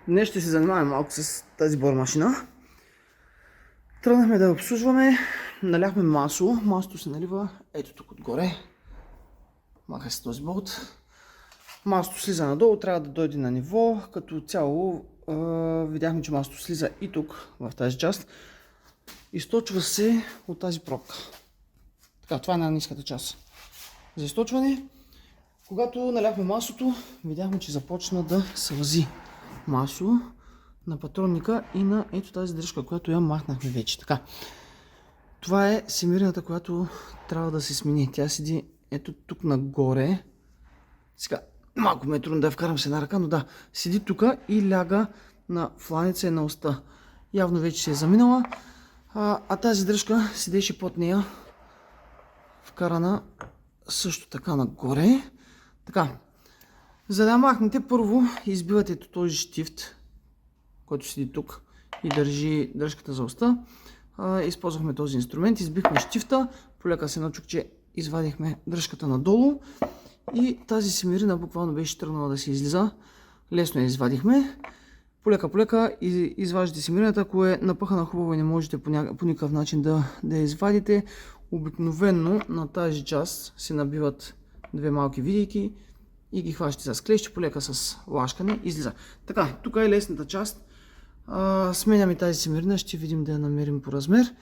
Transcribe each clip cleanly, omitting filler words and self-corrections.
Днес ще се занимаваме малко с тази бормашина. Тръгнахме да я обслужваме, наляхме масло. Маслото се налива ето тук отгоре. Махай се този болт. Маслото слиза надолу, трябва да дойде на ниво. Като цяло видяхме, че маслото слиза и тук, в тази част. Източва се от тази пробка. Така, това е най-ниската част. За източване, когато наляхме маслото, видяхме, че започна да сълзи масло на патронника и на ето тази дръжка, която я махнахме вече. Така. Това е семирината, която трябва да се смени. Тя седи ето тук нагоре. Сега малко ме е трудно да я вкарам с една ръка, но да, седи тук и ляга на фланица и на оста. Явно вече се е заминала, а тази дръжка седеше под нея, вкарана също така нагоре. Така, за да махнете, първо избивате този щифт, който седи тук и държи дръжката за оста. Използвахме този инструмент, избихме щифта, полека се на чукче, извадихме дръжката надолу и тази семирина буквално беше тръгнала да се излиза. Лесно я извадихме. Полека изваждате семирината, ако е напъхана хубаво и не можете по никакъв начин да я извадите. Обикновенно на тази част се набиват две малки видейки и ги хващате с клещи, полека с лашкане, излиза. Така, тук е лесната част. Сменяме тази семирина, ще видим да я намерим по размер.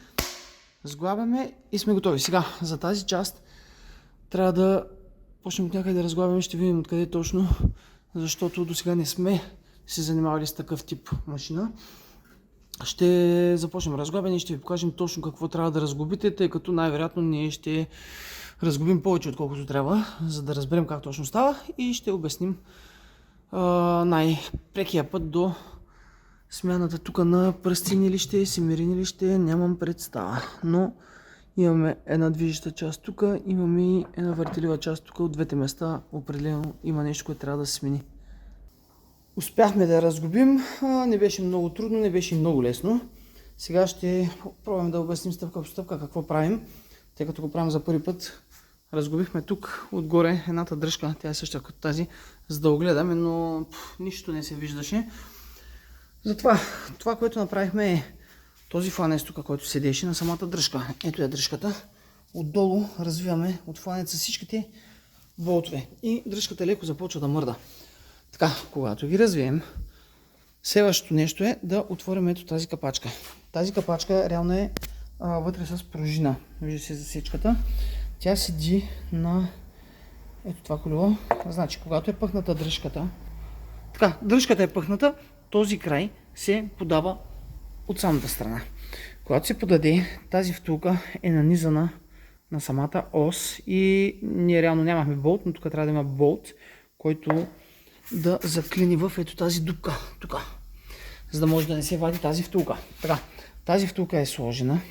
Сглабяме и сме готови. Сега, за тази част трябва да почнем от някъде да разглабяме, ще видим откъде точно, защото до сега не сме се занимавали с такъв тип машина. Ще започнем разглабяне и ще ви покажем точно какво трябва да разглобите, тъй като най-вероятно ние ще разглобим повече отколкото трябва, за да разберем как точно става и ще обясним най-прекия път до смяната тук на пръстени ли ще, семирини ли ще, нямам представа. Но имаме една движеща част тук, имаме и една въртелива част тук. От двете места определено има нещо, което трябва да се смени. Успяхме да я разглобим, не беше много трудно, не беше много лесно. Сега ще пробваме да обясним стъпка по стъпка какво правим, тъй като го правим за първи път. Разглобихме тук отгоре едната дръжка, тя е съща като тази, за да огледаме, но нищо не се виждаше. Затова това, което направихме е този фланец тук, който седеше на самата дръжка. Ето е дръжката. Отдолу развиваме от фланеца всичките болтове и дръжката леко започва да мърда. Така, когато ги развием, следващото нещо е да отворим ето тази капачка. Тази капачка реално е вътре с пружина. Вижда се засечката. Тя седи на ето това колело. Значи, когато е пъхната дръжката, така, дръжката е пъхната, този край се подава от самата страна. Когато се подаде, тази втулка е нанизана на самата ос и ние реално нямахме болт, но тук трябва да има болт, който да заклини в ето тази дупка тук, за да може да не се вади тази втулка. Така, тази втулка е сложена.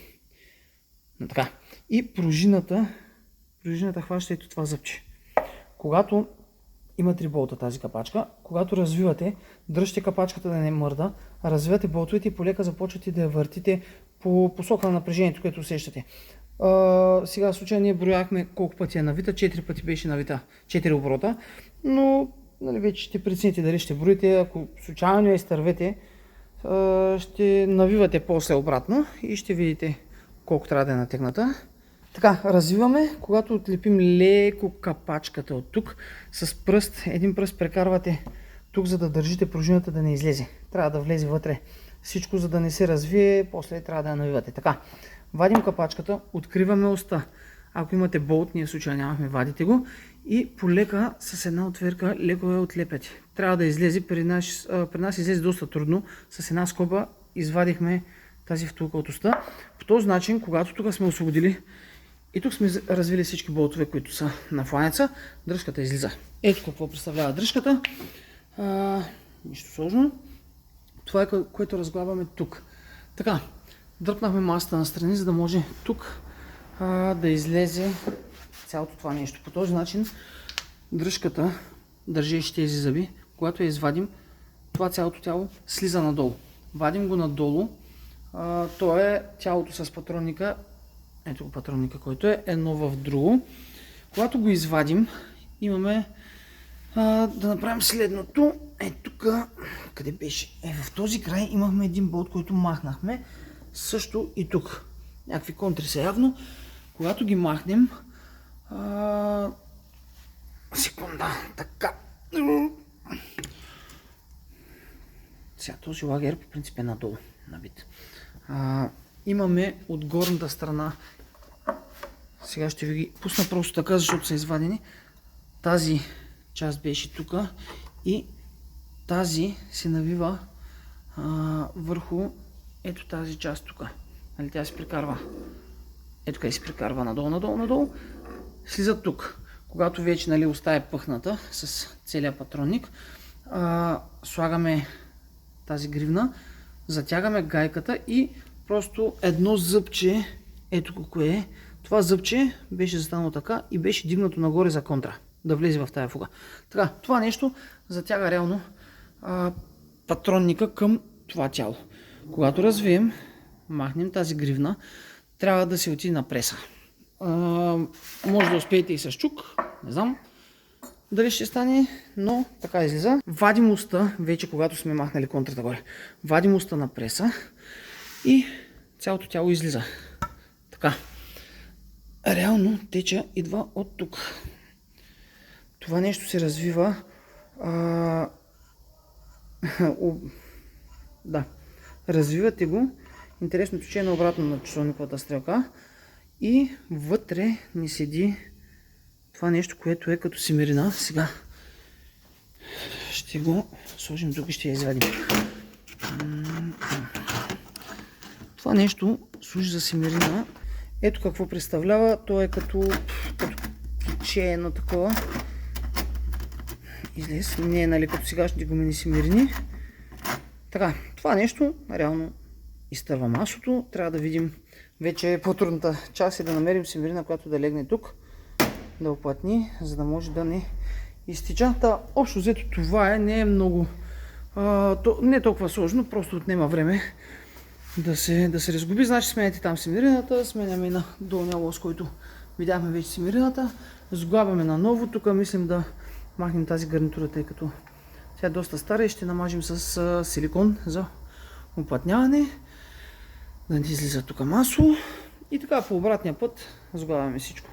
Така. И пружината хваща ето това зъбче. Когато има 3 болта тази капачка, когато развивате, дръжте капачката да не мърда, развивате болтовете и полека започвате да я въртите по посока на напрежението, което усещате. Сега в случая ние брояхме колко пъти е навита, 4 пъти беше навита, 4 оборота, но нали, вече ще прецените дали ще броите, ако случайно я изтървете, ще навивате после обратно и ще видите колко трябва да е натегната. Така, развиваме, когато отлепим леко капачката от тук, с пръст, един пръст прекарвате тук, за да държите пружината да не излезе. Трябва да влезе вътре всичко, за да не се развие, после трябва да я навивате. Така, вадим капачката, откриваме оста. Ако имате болт, ние в случая нямахме, вадите го и полека с една отверка леко я отлепяте. Трябва да излезе, при нас излезе доста трудно, с една скоба извадихме тази втулка от оста. По този начин, когато тук сме освободили и тук сме развили всички болтове, които са на фланеца, дръжката излиза. Ето какво представлява дръжката. Нищо сложно. Това е което разглабваме тук. Така, дръпнахме масата настрани, за да може тук да излезе цялото това нещо. По този начин дръжката, държеше тези зъби, когато я извадим, това цялото тяло слиза надолу. Вадим го надолу. То е тялото с патронника. Ето го патронника, който е едно в друго. Когато го извадим, имаме да направим следното. Ето тук къде беше? В този край имахме един болт, който махнахме. Също и тук. Някакви контри са явно. Когато ги махнем... Секунда. Така. Сега този лагер по принцип е надолу набит. Имаме от горната страна. Сега ще ви ги пусна просто така, защото са извадени. Тази част беше тук и тази се навива върху ето тази част тук. Нали, тя се прикарва. Ето къде се прикарва надолу. Слизат тук. Когато вече, нали, остае пъхната с целия патронник, слагаме тази гривна, затягаме гайката и просто едно зъбче, ето какво е. Това зъбче беше застанало така и беше дигнато нагоре за контра, да влезе в тая фуга. Така, това нещо затяга реално патронника към това тяло. Когато развием, махнем тази гривна, трябва да се отиде на преса. Може да успеете и с чук, не знам дали ще стане, но така излиза. Вадим уста, вече когато сме махнали контрата горе. Вадим уста на преса и цялото тяло излиза. Така. Реално теча идва от тук. Това нещо се развива. Да. Развивате го. Интересното, че е наобратно на часовниковата стрелка. И вътре ни седи това нещо, което е като семерина. Сега ще го сложим тук и ще я извадим. Това нещо служи за семерина. Ето какво представлява. То е като чеено такова. Излез. Не е, нали, като сегашните гумени семерини. Така, това нещо реално изтърва масото. Трябва да видим, вече е по-трудната част, е да намерим семерина, която да легне тук, да оплътни, за да може да не изтича. Общо взето това е, не е много, не е толкова сложно, просто отнема време да се разгуби. Значи сменяте там семерината, сменяме на долния лоз, който видяхме вече семерината, сглабяме наново. Тук мислим да махнем тази гарнитура, тъй като тя е доста стара и ще намажем с силикон за оплътняване. Да не излиза тук масло. И така по обратния път сглабяме всичко.